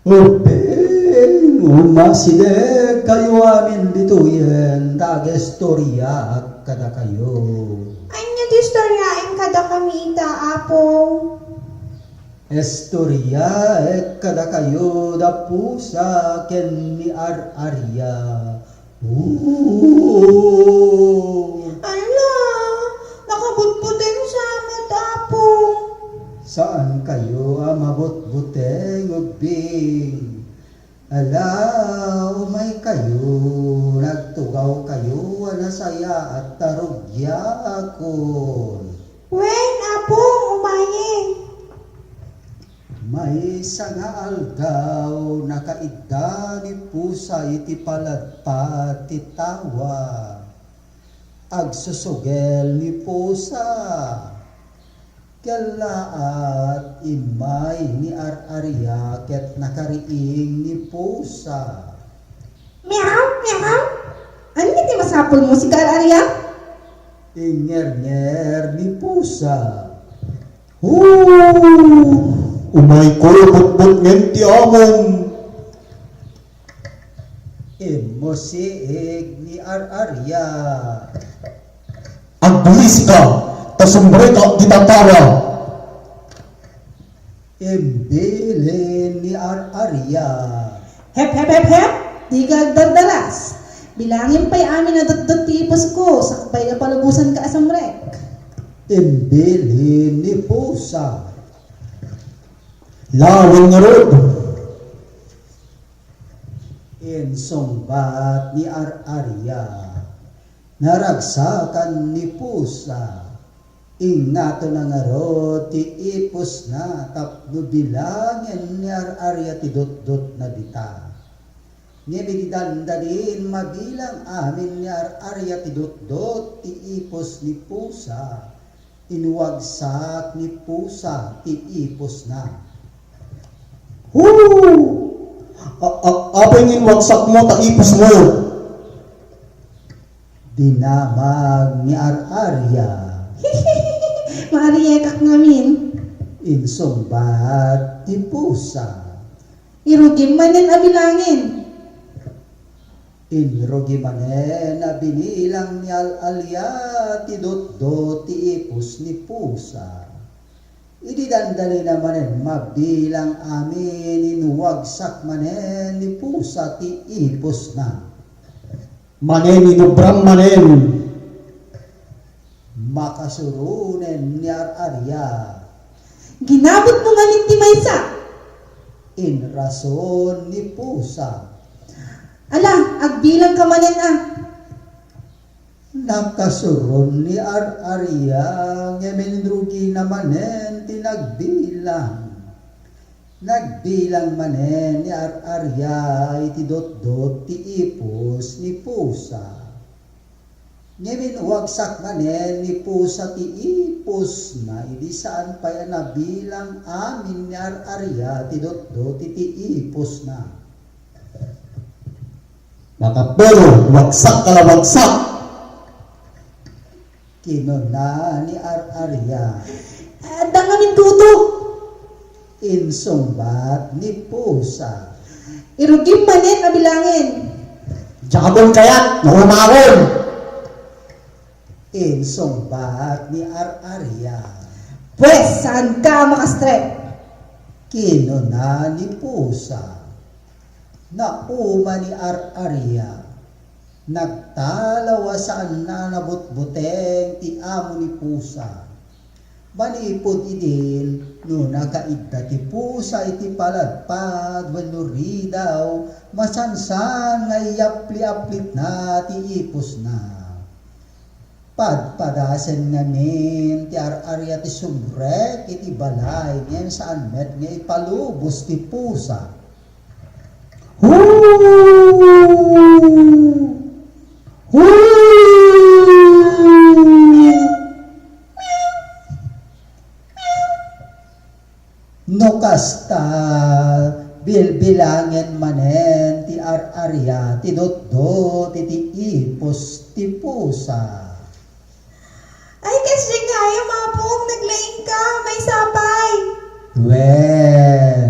Upeng umaside kayo amin bituyen tagestorya kada kayo. Anya di storyain kada kamita, apong. Estorya kada kayo da pusa ken ni ar-arya. Ala, nakabutbuteng sa apong. Saan kayo mabot-buteng ubing? Ala, umay kayo, nagtugaw kayo, wala saya at tarugya akon. Wen, apong, umayin. May sanga aldaw, nakaida ni pusa iti paladpat ti tawa. Agsusugel ni pusa. Kalaat imay ni ar-arya ket nakariing ni pusa. Meow, meow. Ano ti masapol mo si Arya? Inger-nger ni pusa. Umay ko butbut ngen ti amon. Imosiig ni ar-arya. Agbulis ka, tasumbre ka gitatawa. Imbilin ni ar-arya. Hep, hep, hep, hep. Di ka dardaras. Bilangin pa'y amin na dot tipos ko. Sakbay na palubusan ka asang rek. Imbilin ni pusa. Lawang nga rod. Insumbat ni ar-arya. Naragsakan ni pusa. Ingato na nga ro ti ipos na tapno bilangin ni ar-arya ti dot-dot na bita. Ngibigdandalin mabilang amin ni ar-arya ti dot-dot ti ipos ni pusa. Inuwagsak ni pusa ti ipos na. Apay ngin wagsak mo, taipos mo. Dinamag ni ar-arya. Maariyekak ngamin. Insumbat ti pusa. Irugim manin abilangin. Inrugi manen na binilang ni al-alya ti dot-dot ti ipos ni pusa. Ididandali na manen mabilang amin inuwagsak manen ni pusa ti ipos na. Manen inubrang manen. Makasurunen ni ar-arya. Ginabot mo ngamin ti maysa. Inrason ni pusa. Ala, agbilang ka manin ah. Nakasuron ni ar-arya ngemenrugi na manen ti nagbilang. Nagbilang manen ni ar-arya iti dot-dot ti ipos ni pusa. Ngeminwagsak manen ni pusa ti ipos na idi saan pa yan nabilang amin ni ar-arya ti dot-dot ti ipos na. Makapero, wagsak kalawagsak. Kinuna ni ar-arya. Dangamin tuto. Insumbat ni pusa. Irugim manin abilangin. Jakabon kayat, naumaron. Insumbat ni ar-arya. Pwes, saan ka makastrep? Kinuna ni pusa. Nauma ni ar-arya. Nagtalawa saan na nabutbuteng ti amo ni pusa. Manipod idin no nakaidda ti pusa iti paladpad wenno ridaw masansan nga iapli-aplit na ti ipos na. Padpadasen ngamin ti ar-arya ti subrek iti balay ngayon saan met nga ipalubos ti pusa. No kasta bilbilangin manen ti ar-arya ti dot-dot ti ipos ti pusa. Ay, kasi kaya mapong naglaing ka, may sapay. Well,